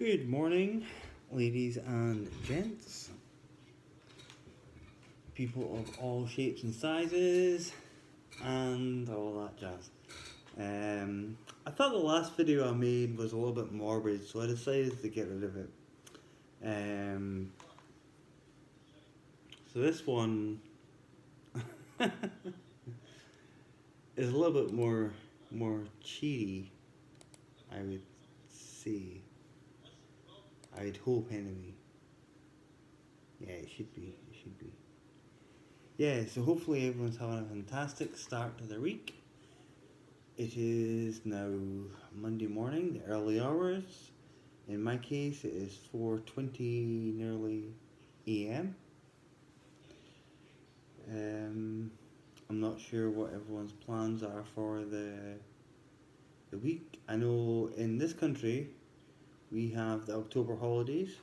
Good morning, ladies and gents, people of all shapes and sizes, and all that jazz. I thought the last video I made was a little bit morbid, so I decided to get rid of it. So this one is a little bit more cheery, I would say. I'd hope anyway. Yeah, it should be. Yeah, so hopefully everyone's having a fantastic start to their week. It is now Monday morning, the early hours. In my case, it is 4:20 nearly a.m. I'm not sure what everyone's plans are for the week. I know in this country we have the October holidays,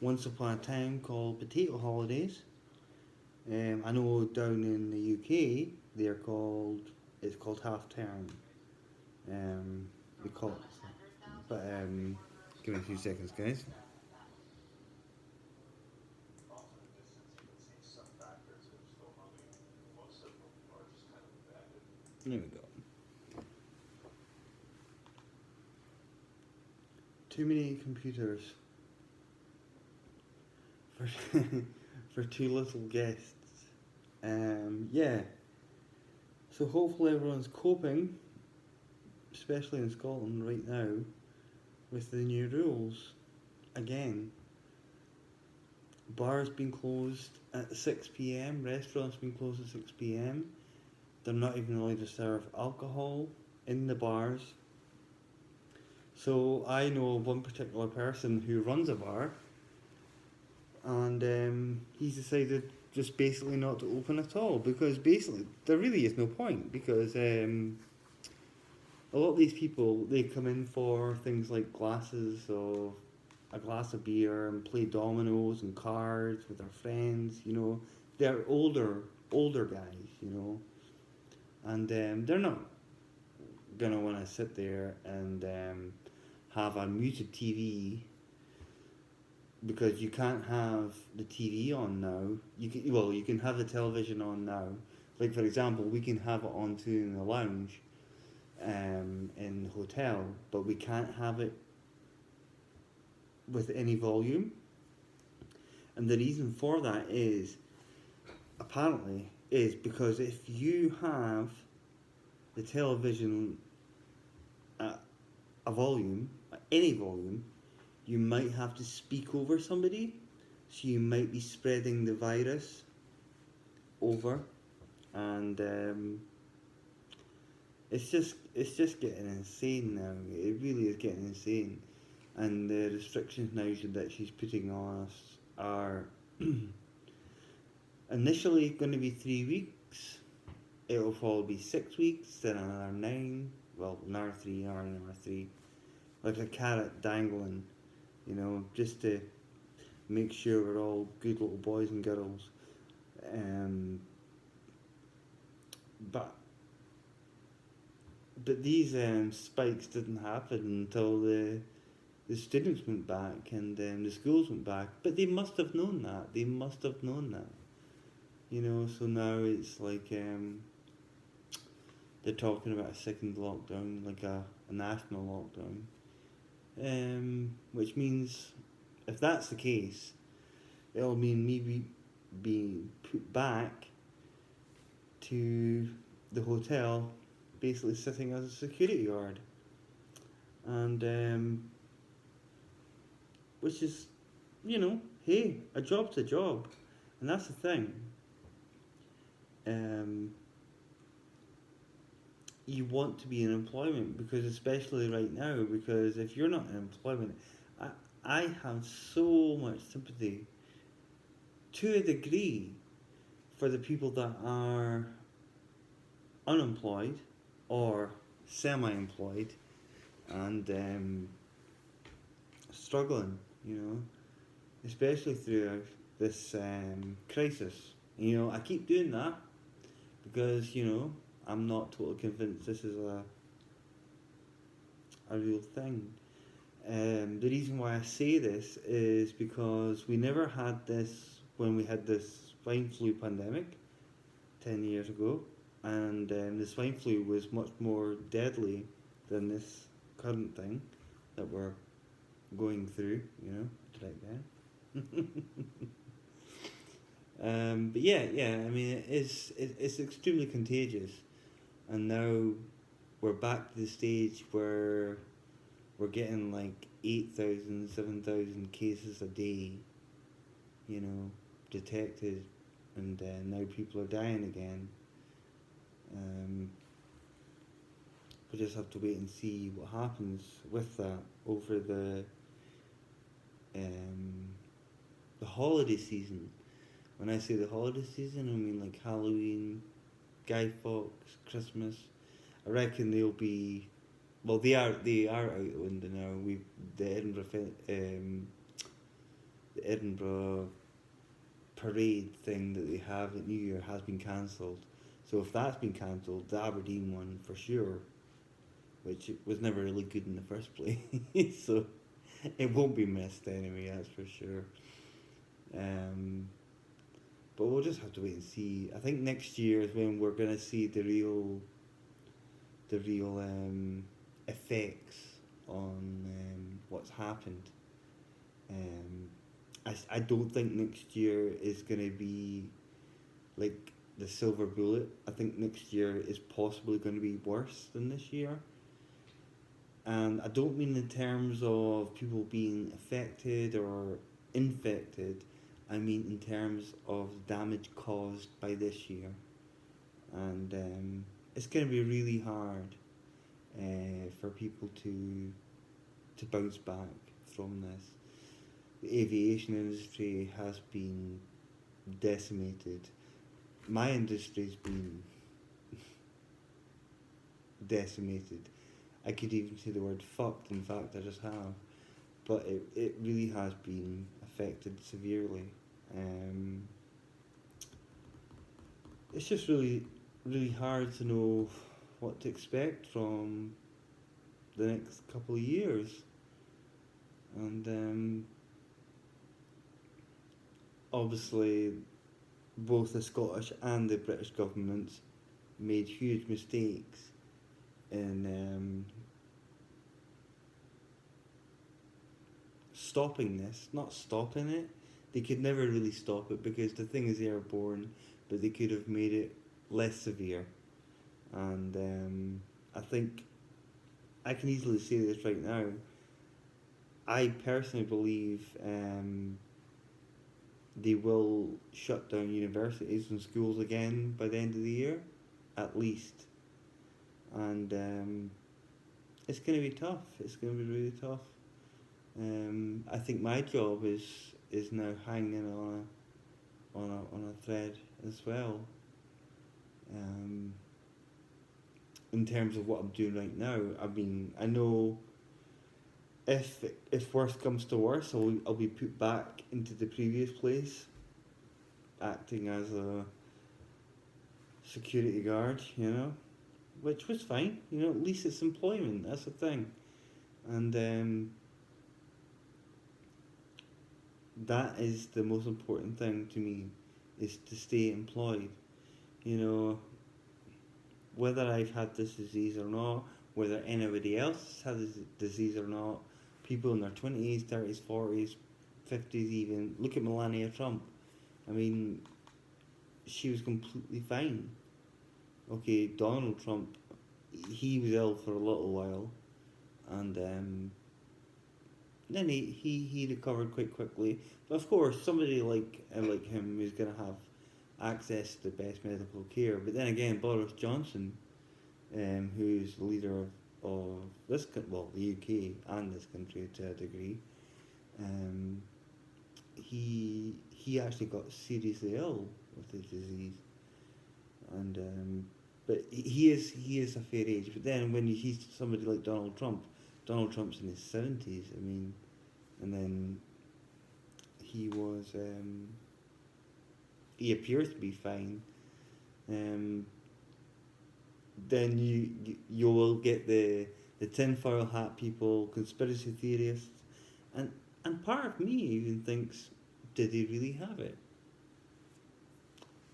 once upon a time called potato holidays. I know down in the UK it's called half term. We call it, but give me a few seconds, guys. There we go. Too many computers for for too little guests. Yeah. So hopefully everyone's coping, especially in Scotland right now, with the new rules. Again, bars been closed at 6 p.m. Restaurants been closed at 6 p.m. They're not even allowed to serve alcohol in the bars. So I know one particular person who runs a bar, and he's decided just basically not to open at all, because basically there really is no point, because a lot of these people, they come in for things like a glass of beer and play dominoes and cards with their friends, they're older guys, and they're not gonna want to sit there and have a muted TV, because you can't have the TV on now. You can have the television on now. Like, for example, we can have it on too in the lounge, in the hotel, but we can't have it with any volume. And the reason for that is, apparently, is because if you have the television at a volume, at any volume, you might have to speak over somebody, so you might be spreading the virus over, and it's just getting insane now. It really is getting insane, and the restrictions now that she's putting on us are initially going to be 3 weeks. It'll probably be 6 weeks, then another 9. Well, another 3, another 3, like a carrot dangling. Just to make sure we're all good little boys and girls. But these spikes didn't happen until the students went back, and the schools went back. But they must have known that. So now it's like they're talking about a second lockdown, like a national lockdown. Which means, if that's the case, it'll mean me being put back to the hotel, basically sitting as a security guard, and which is, hey, a job's a job, and that's the thing. You want to be in employment, because especially right now, because if you're not in employment, I have so much sympathy, to a degree, for the people that are unemployed or semi-employed and struggling, especially through this crisis. I keep doing that because I'm not totally convinced this is a real thing. The reason why I say this is because we never had this when we had this swine flu pandemic 10 years ago, and the swine flu was much more deadly than this current thing that we're going through, right there. But yeah, I mean, it's extremely contagious, and now we're back to the stage where we're getting like 8,000, 7,000 cases a day, detected, and now people are dying again. Um, we just have to wait and see what happens with that over um, the holiday season. When I say the holiday season, I mean like Halloween, Guy Fawkes, Christmas. I reckon they'll be. Well, they are out the window now. The the Edinburgh parade thing that they have at New Year has been cancelled. So if that's been cancelled, the Aberdeen one for sure, which was never really good in the first place, so it won't be missed anyway. That's for sure. Um, but we'll just have to wait and see. I think next year is when we're gonna see the real effects on what's happened. Um, I don't think next year is going to be like the silver bullet. I think next year is possibly going to be worse than this year. And I don't mean in terms of people being affected or infected, I mean in terms of damage caused by this year. And it's going to be really hard for people to bounce back from this. The aviation industry has been decimated. My industry's been decimated. I could even say the word fucked, in fact, I just have. But it really has been affected severely. Um, it's just really, really hard to know what to expect from the next couple of years. And obviously, both the Scottish and the British governments made huge mistakes in stopping this, not stopping it. They could never really stop it because the thing is airborne, but they could have made it less severe. And I think I can easily say this right now. I personally believe they will shut down universities and schools again by the end of the year, at least. And it's going to be tough. It's going to be really tough. I think my job is now hanging on a thread as well. Um, in terms of what I'm doing right now, I mean, I know if worst comes to worst, I'll be put back into the previous place, acting as a security guard, which was fine. At least it's employment. That's the thing, and that is the most important thing to me, is to stay employed. You know, whether I've had this disease or not, whether anybody else has had this disease or not, people in their 20s, 30s, 40s, 50s even, look at Melania Trump. I mean, she was completely fine. Okay, Donald Trump, he was ill for a little while, and then he recovered quite quickly. But of course, somebody like him is going to have access to the best medical care. But then again, Boris Johnson, who's the leader of the UK and this country to a degree, he actually got seriously ill with the disease, and but he is a fair age. But then when you see somebody like Donald Trump's in his 70s. I mean, and then he was he appears to be fine. Then you will get the the tinfoil hat people, conspiracy theorists, and part of me even thinks, did he really have it?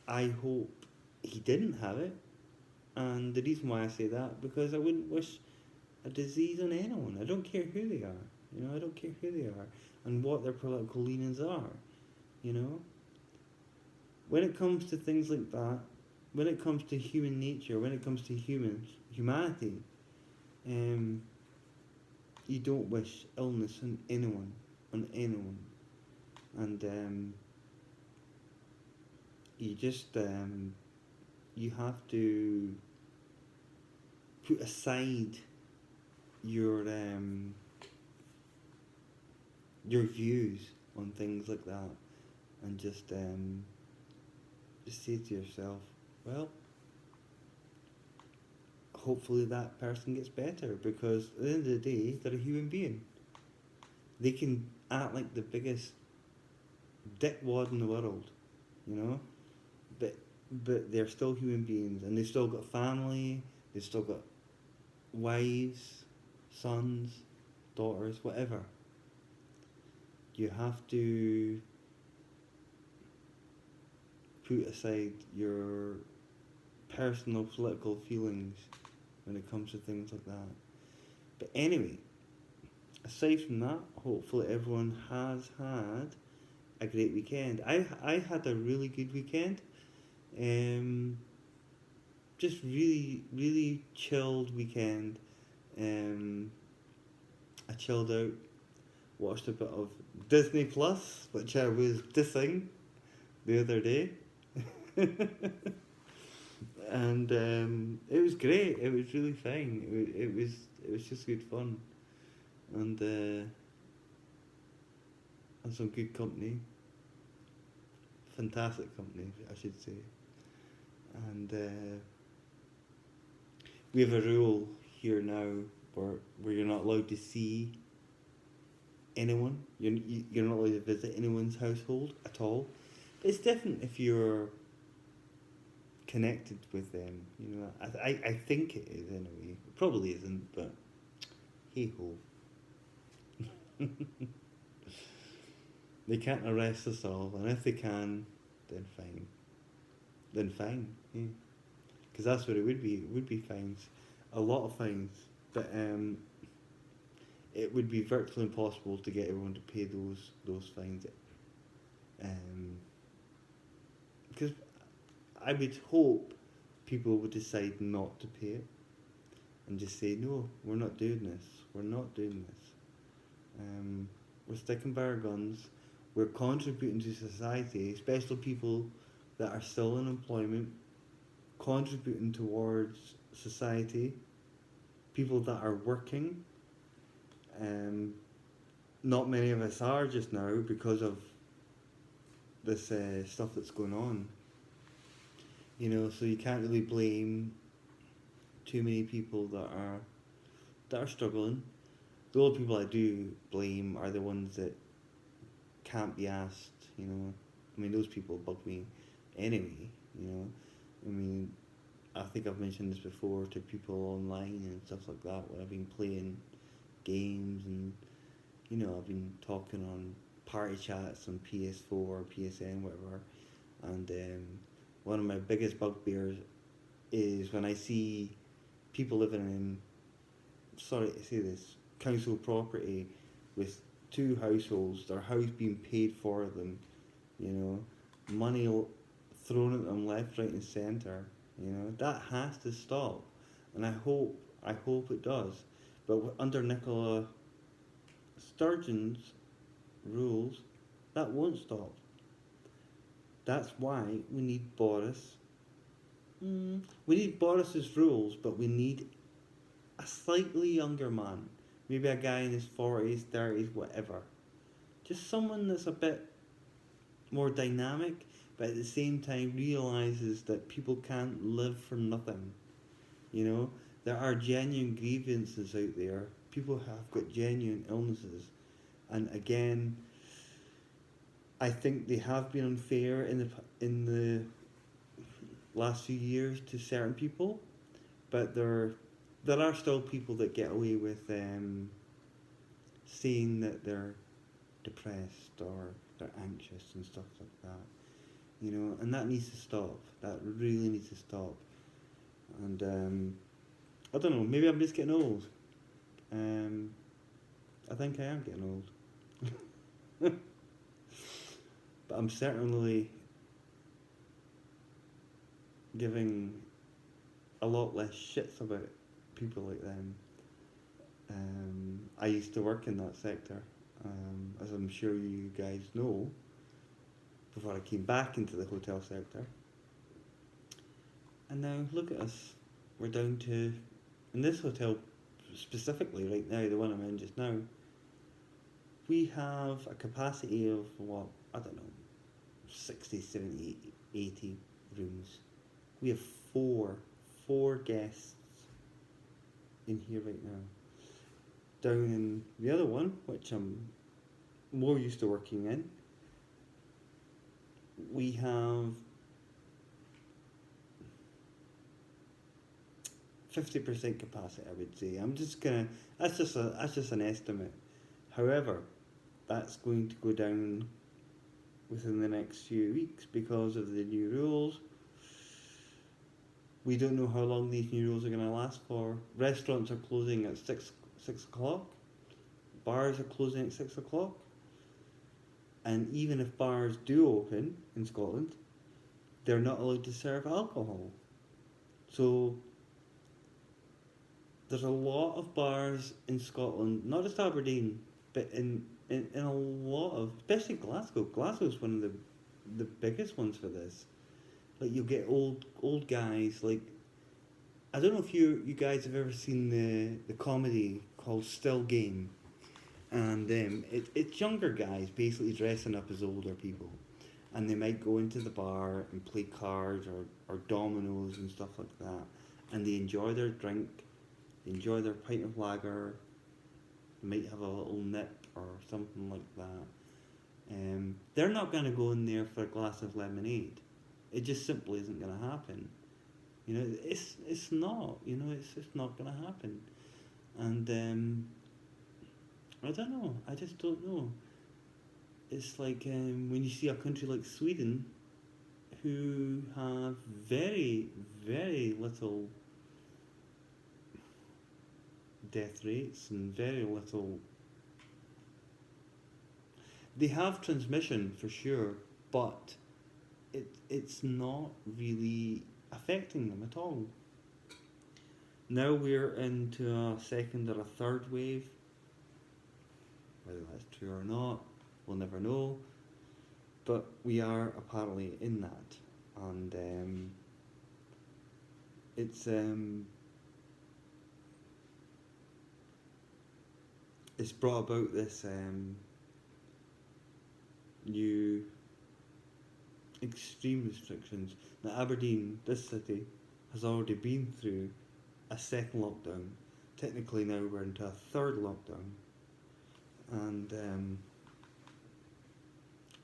I hope he didn't have it, and the reason why I say that, because I wouldn't wish a disease on anyone. I don't care who they are. I don't care who they are and what their political leanings are. You know, when it comes to things like that, when it comes to human nature, when it comes to humanity, um, you don't wish illness on anyone, and you just you have to put aside your views on things like that, and just say to yourself, well, hopefully that person gets better, because at the end of the day, they're a human being. They can act like the biggest dickwad in the world, you know, but they're still human beings, and they've still got family, they've still got wives, sons, daughters, whatever. You have to put aside your personal political feelings when it comes to things like that. But anyway, aside from that, hopefully everyone has had a great weekend. I had a really good weekend. Just really chilled weekend. I chilled out, watched a bit of Disney Plus, which I was dissing the other day. And it was great. It was really fine. It was just good fun, and some good company, fantastic company, I should say. And we have a rule here now where you're not allowed to see anyone. You're not allowed to visit anyone's household at all. But it's different if you're connected with them. I think it is anyway. It probably isn't, but hey ho. They can't arrest us all, and if they can, then fine. Then fine. Yeah. Because that's what it would be. It would be fines, a lot of fines. But it would be virtually impossible to get everyone to pay those fines. Because I would hope people would decide not to pay it and just say, no, we're not doing this. We're not doing this. We're sticking by our guns. We're contributing to society, especially people that are still in employment, contributing towards society, people that are working. Not many of us are just now because of this stuff that's going on. So you can't really blame too many people that are struggling. The only people I do blame are the ones that can't be asked. Those people bug me anyway. I think I've mentioned this before to people online and stuff like that, where I've been playing games, and I've been talking on party chats on PS4 or PSN, whatever, and one of my biggest bugbears is when I see people living in, sorry to say this, council property with two households, their house being paid for them, money thrown at them left, right and centre. That has to stop, and I hope it does. But under Nicola Sturgeon's rules, that won't stop. That's why we need Boris. We need Boris's rules, but we need a slightly younger man. Maybe a guy in his 40s, 30s, whatever. Just someone that's a bit more dynamic, but at the same time realises that people can't live for nothing. There are genuine grievances out there. People have got genuine illnesses. And again, I think they have been unfair in the last few years to certain people, but they're there are still people that get away with saying that they're depressed or they're anxious and stuff like that. You know, and that needs to stop. That really needs to stop. And I don't know. Maybe I'm just getting old. I think I am getting old. But I'm certainly giving a lot less shits about people like them. I used to work in that sector, as I'm sure you guys know, before I came back into the hotel sector. And now look at us. We're down to, in this hotel specifically right now, the one I'm in just now, we have a capacity of what, I don't know, 60, 70, 80 rooms. We have four guests in here right now. Down in the other one, which I'm more used to working in, we have 50% capacity, I would say. That's just an estimate. However, that's going to go down within the next few weeks because of the new rules. We don't know how long these new rules are going to last for. Restaurants are closing at 6 o'clock. Bars are closing at 6 o'clock. And even if bars do open in Scotland, they're not allowed to serve alcohol. So there's a lot of bars in Scotland, not just Aberdeen, but in a lot of, especially Glasgow. Glasgow's one of the biggest ones for this. Like, you'll get old guys, like, I don't know if you guys have ever seen the comedy called Still Game. And it's younger guys basically dressing up as older people. And they might go into the bar and play cards or dominoes and stuff like that. And they enjoy their drink, they enjoy their pint of lager, they might have a little nip or something like that. They're not going to go in there for a glass of lemonade. It just simply isn't going to happen. You know, it's not. You know, it's just not going to happen. And I don't know. I just don't know. It's like when you see a country like Sweden, who have very, very little death rates and very little. They have transmission for sure, but it's not really affecting them at all. Now we're into a second or a third wave. Whether that's true or not, we'll never know. But we are apparently in that, and it's brought about this new extreme restrictions. Now Aberdeen, this city, has already been through a second lockdown. Technically now we're into a third lockdown. And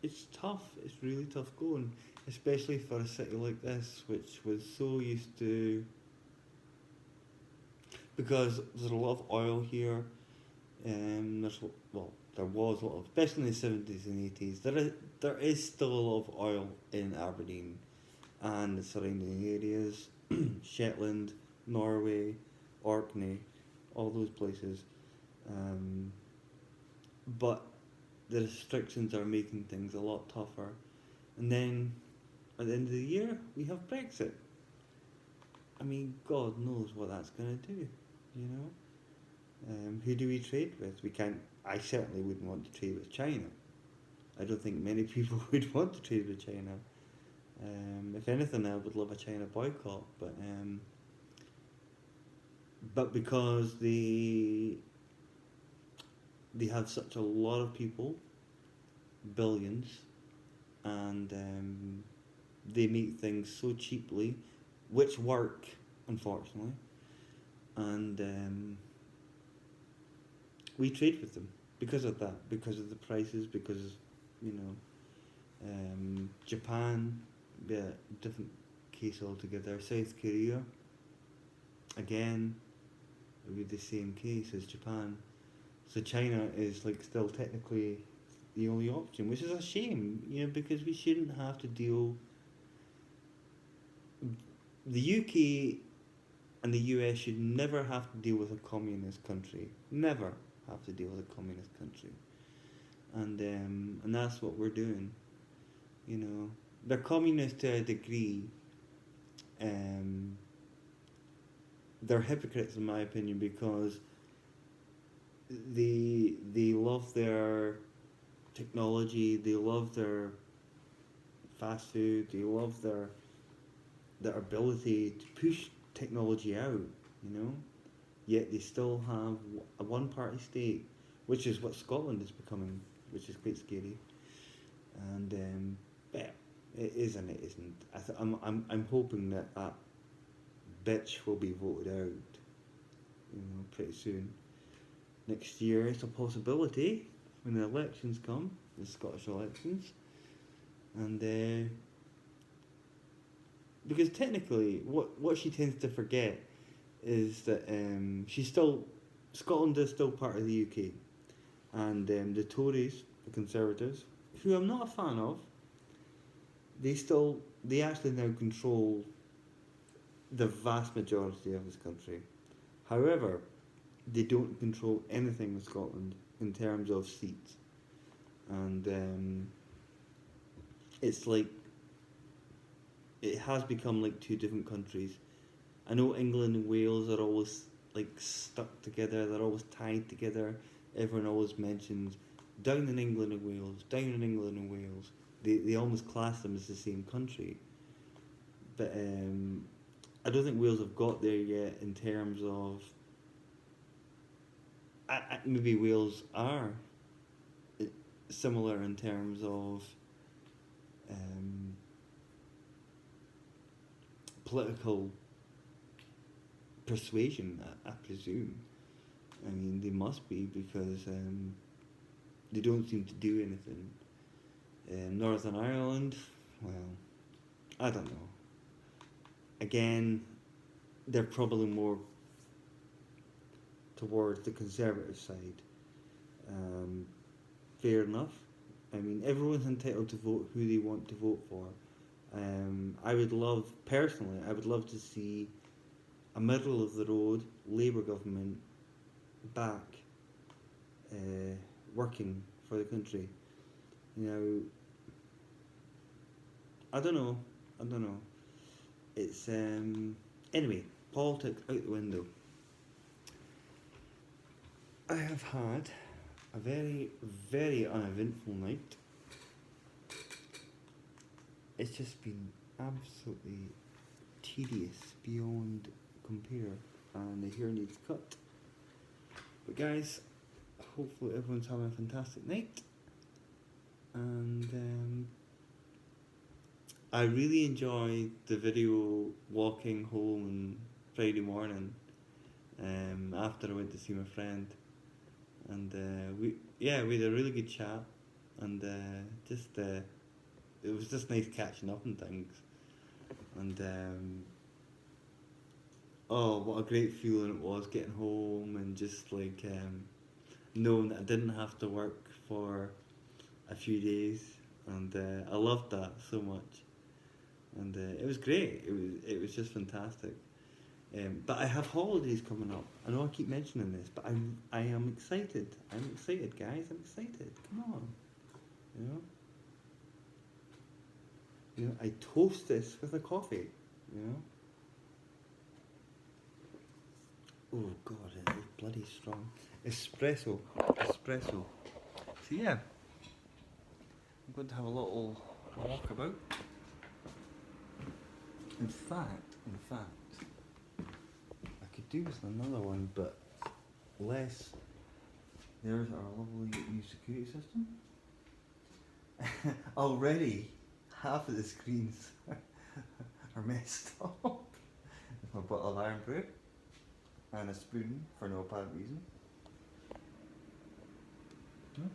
it's tough, it's really tough going, especially for a city like this, which was so used to, because there's a lot of oil here, there was a lot of, especially in the 70s and 80s, there is still a lot of oil in Aberdeen and the surrounding areas, Shetland, Norway, Orkney, all those places. But the restrictions are making things a lot tougher. And then at the end of the year, we have Brexit. I mean, God knows what that's going to do, you know? Who do we trade with? We can't. I certainly wouldn't want to trade with China. I don't think many people would want to trade with China. If anything, I would love a China boycott, but because they have such a lot of people, billions, and they make things so cheaply, which work, unfortunately, and we trade with them because of that, because of the prices, because, Japan, different case altogether. South Korea, again, it would be the same case as Japan. So China is like still technically the only option, which is a shame, because we shouldn't have to deal. The UK and the US should never have to deal with a communist country. Never have to deal with a communist country. And that's what we're doing. They're communist to a degree. They're hypocrites in my opinion because they love their technology, they love their fast food, they love their ability to push technology out, yet they still have a one party state, which is what Scotland is becoming, which is quite scary. And yeah, it is and it isn't. I'm hoping that bitch will be voted out, pretty soon. Next year it's a possibility when the elections come, the Scottish elections, and because technically, what she tends to forget is that Scotland is still part of the UK, and the Tories, the Conservatives, who I'm not a fan of, they actually now control the vast majority of this country. However, they don't control anything with Scotland in terms of seats, and it's like it has become like two different countries. I know England and Wales are always like stuck together, they're always tied together. Everyone always mentions down in England and Wales, down in England and Wales. They almost class them as the same country. But I don't think Wales have got there yet in terms of. Maybe Wales are similar in terms of political persuasion, I presume. I mean, they must be because they don't seem to do anything. Northern Ireland, well, I don't know. Again, they're probably more towards the Conservative side. Fair enough. I mean, everyone's entitled to vote who they want to vote for. I would love to see a middle of the road Labour government back working for the country. I don't know. It's anyway, politics out the window. I have had a very, very uneventful night. It's just been absolutely tedious beyond compare, and the hair needs cut. But guys, hopefully everyone's having a fantastic night, and I really enjoyed the video walking home on Friday morning after I went to see my friend, and we had a really good chat, and it was just nice catching up and things, and oh, what a great feeling it was getting home and just like knowing that I didn't have to work for a few days, and I loved that so much, and it was great. It was just fantastic. But I have holidays coming up. I know I keep mentioning this, but I am excited. I'm excited, guys. I'm excited. Come on, I toast this with a coffee. Oh God, it is bloody strong. Espresso. So yeah, I'm going to have a little walk about. In fact, I could do with another one, but less. There's our lovely new security system. Already, half of the screens are messed up. With my bottle of iron brew and a spoon for no apparent reason. And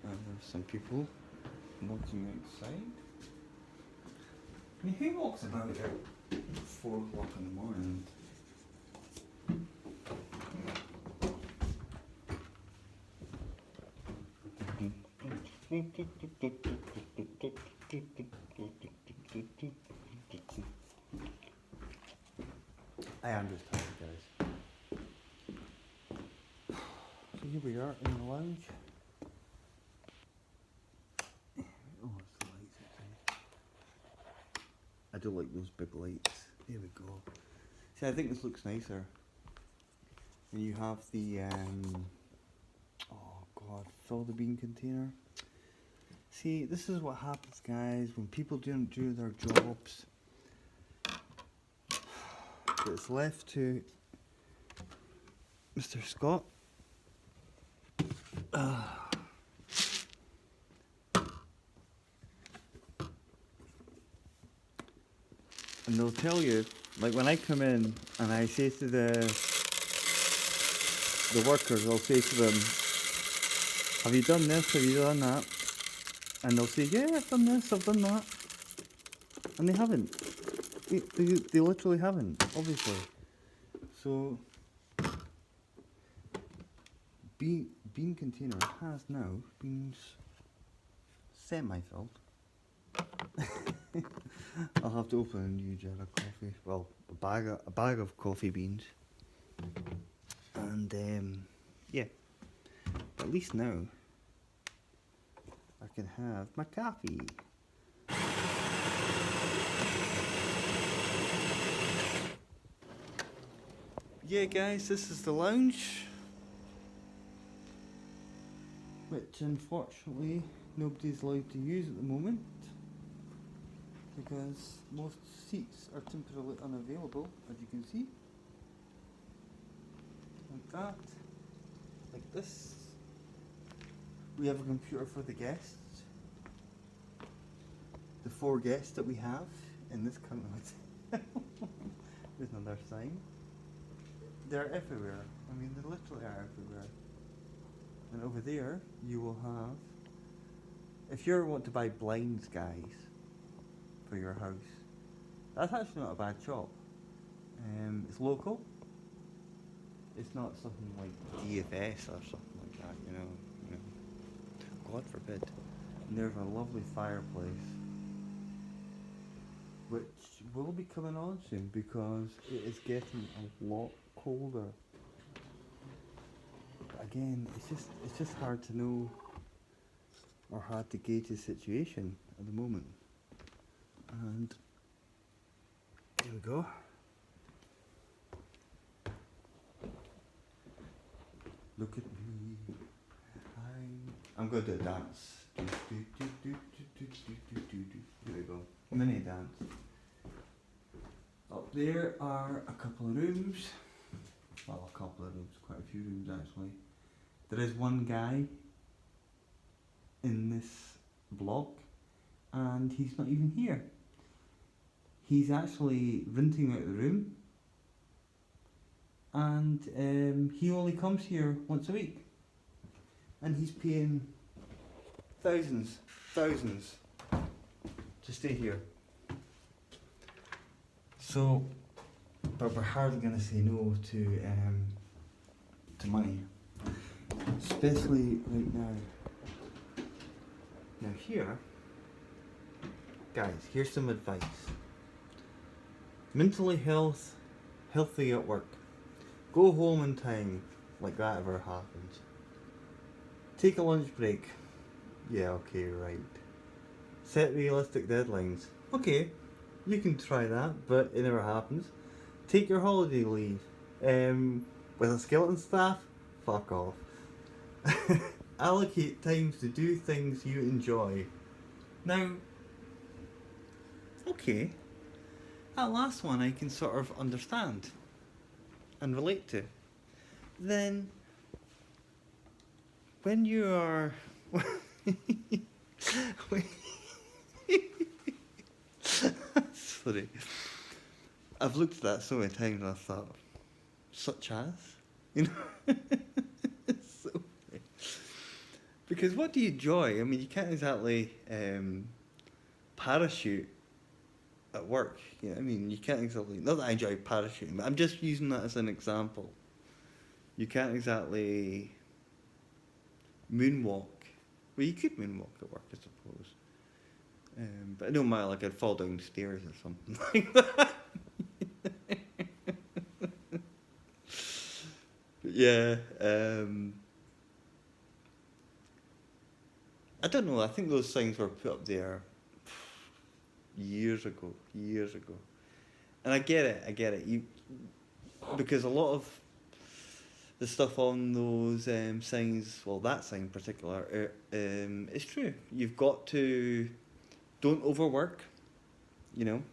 there's some people walking outside. I mean, who walks about at 4 o'clock in the morning? I am just tired, guys. So here we are in the lounge. Oh, it's the lights outside. I do like those big lights. There we go. See, I think this looks nicer. And you have the, oh god, fill the bean container. See, this is what happens, guys, when people don't do their jobs. It's left to Mr. Scott. And they'll tell you, like when I come in and I say to the workers, I'll say to them, have you done this, have you done that? And they'll say, yeah, I've done this, I've done that. And they haven't. They literally haven't, obviously. So, bean container has now been semi-filled. I'll have to open a new jar of coffee. Well, a bag of coffee beans. And yeah. But at least now I can have my coffee. Yeah, guys, this is the lounge, which unfortunately nobody's allowed to use at the moment because most seats are temporarily unavailable, as you can see. Like that, like this. We have a computer for the guests. The 4 guests that we have in this current hotel. There's another sign. They're everywhere. I mean, they literally are everywhere. And over there, you will have, if you want to buy blinds, guys, for your house, that's actually not a bad shop. It's local. It's not something like DFS or something like that, you know. God forbid. And there's a lovely fireplace, which will be coming on soon because it is getting a lot colder. But again, it's just hard to know or hard to gauge the situation at the moment. And there we go. Look at me. I'm going to do a dance. Here we go. Mini dance. Up there are a couple of rooms. Well, a couple of rooms, quite a few rooms actually. There is one guy in this vlog and he's not even here. He's actually renting out the room and he only comes here once a week. And he's paying thousands to stay here. So, but we're hardly going to say no to money, especially right now. Now here, guys, here's some advice. Mentally healthy at work. Go home in time, like that ever happens. Take a lunch break. Yeah, okay, right. Set realistic deadlines. Okay, you can try that, but it never happens. Take your holiday leave. With a skeleton staff? Fuck off. Allocate times to do things you enjoy. Now, okay, that last one I can sort of understand and relate to. Then, when you are... Sorry. I've looked at that so many times and I thought, such as? You know? It's so funny. Because what do you enjoy? I mean, you can't exactly parachute at work. You know what I mean? You can't exactly... Not that I enjoy parachuting, but I'm just using that as an example. You can't exactly moonwalk. Well, you could moonwalk at work, I suppose. But it don't matter, like I'd fall downstairs or something like that. But yeah, I don't know, I think those things were put up there years ago. And I get it. Because a lot of the stuff on those signs, well, that sign in particular, it's true. You've got to, don't overwork, you know,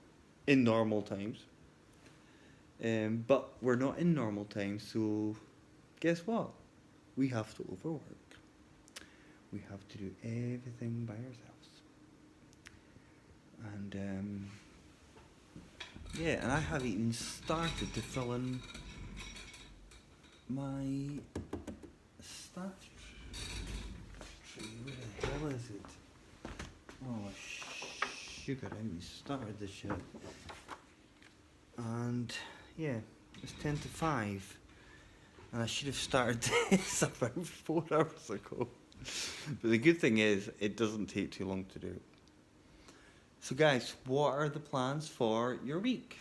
in normal times. But we're not in normal times, so guess what? We have to overwork. We have to do everything by ourselves. And yeah, and I haven't even started to fill in my stuff. Where the hell is it? Oh, sugar, I haven't started this yet. And yeah, it's 10 to 5. And I should have started this about 4 hours ago. But the good thing is, it doesn't take too long to do. So guys, what are the plans for your week?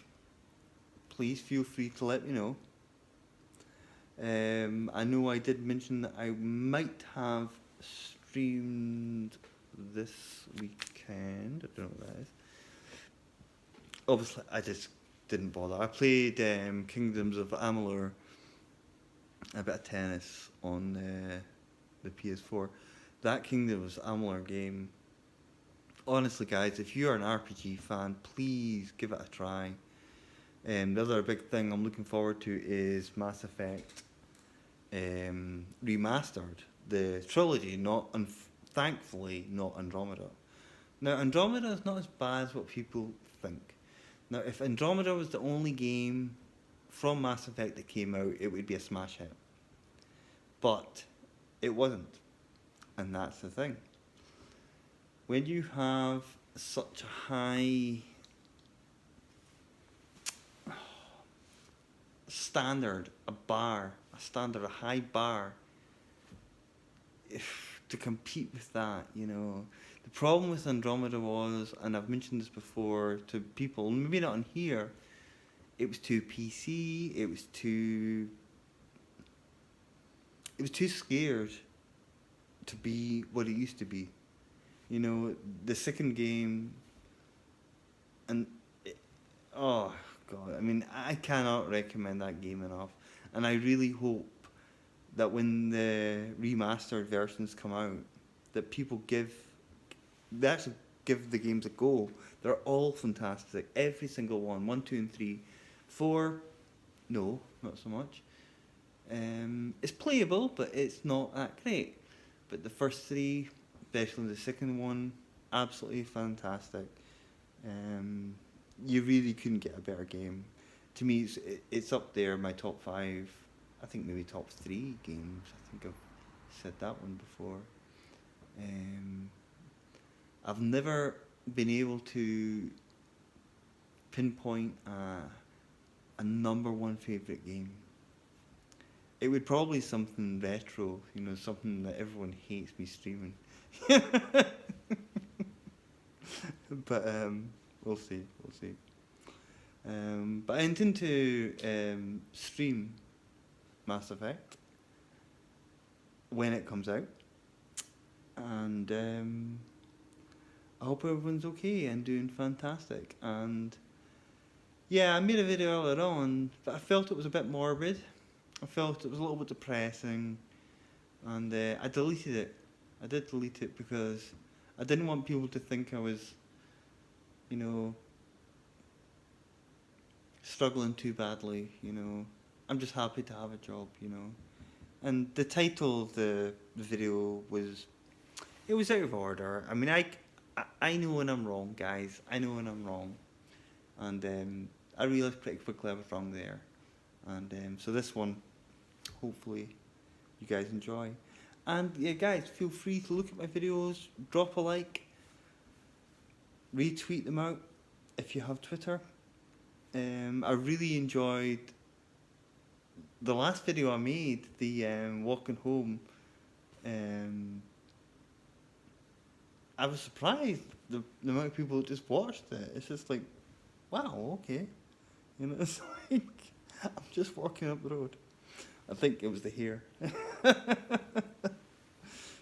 Please feel free to let me know. I know I did mention that I might have streamed this weekend. I don't know what that is. Obviously, I just didn't bother. I played Kingdoms of Amalur, a bit of tennis on the PS4. That Kingdoms of Amalur game, honestly guys, if you're an RPG fan, please give it a try. The other big thing I'm looking forward to is Mass Effect Remastered. The trilogy, thankfully not Andromeda. Now Andromeda is not as bad as what people think. Now if Andromeda was the only game from Mass Effect that came out, it would be a smash hit. But it wasn't. And that's the thing. When you have such a high standard, a high bar, to compete with that, you know. The problem with Andromeda was, and I've mentioned this before to people, maybe not on here, it was too PC, it was too scared to be what it used to be. You know, the second game, and oh god, I mean, I cannot recommend that game enough. And I really hope that when the remastered versions come out, that people actually give the games a go. They're all fantastic, every single one. 1, 2, and 3. 4, no, not so much. It's playable, but it's not that great. But the first 3, especially the second one, absolutely fantastic. You really couldn't get a better game. To me, it's up there, my top 5, I think maybe top 3 games. I think I've said that one before. I've never been able to pinpoint a number 1 favourite game. It would probably be something retro, you know, something that everyone hates me streaming. But we'll see. But I intend to stream Mass Effect when it comes out, and I hope everyone's okay and doing fantastic. And yeah, I made a video earlier on, but I felt it was a bit morbid. I felt it was a little bit depressing, and I deleted it. I did delete it because I didn't want people to think I was, you know, struggling too badly, you know. I'm just happy to have a job, you know. And the title of the video was out of order. I mean, I know when I'm wrong, guys. I know when I'm wrong. And I realised pretty quickly I was wrong there. And so this one, hopefully, you guys enjoy. And yeah, guys, feel free to look at my videos, drop a like, retweet them out if you have Twitter. I really enjoyed the last video I made, the walking home was surprised the amount of people that just watched it. It's just like, wow, okay. You know, it's like, I'm just walking up the road. I think it was the hair.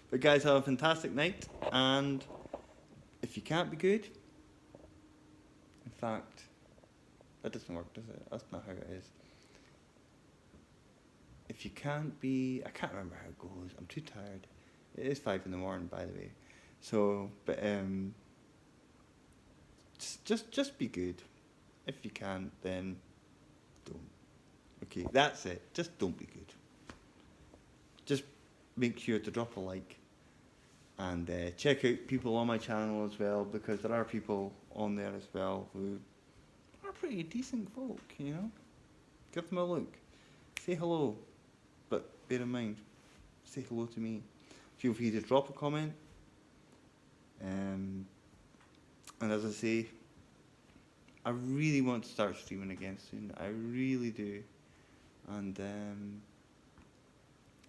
But guys, have a fantastic night, and if you can't be good, in fact, that doesn't work, does it? That's not how it is. If you can't be, I can't remember how it goes. I'm too tired. It is 5 a.m, by the way. So, but just be good. If you can, then don't. Okay, that's it. Just don't be good. Just make sure to drop a like and check out people on my channel as well, because there are people on there as well who are pretty decent folk, you know. Give them a look. Say hello, but bear in mind, say hello to me. Feel free to drop a comment. And as I say, I really want to start streaming again soon. I really do. And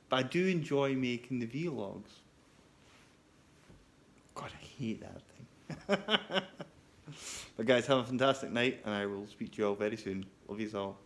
but I do enjoy making the vlogs. God, I hate that thing. But guys, have a fantastic night, and I will speak to you all very soon. Love you all.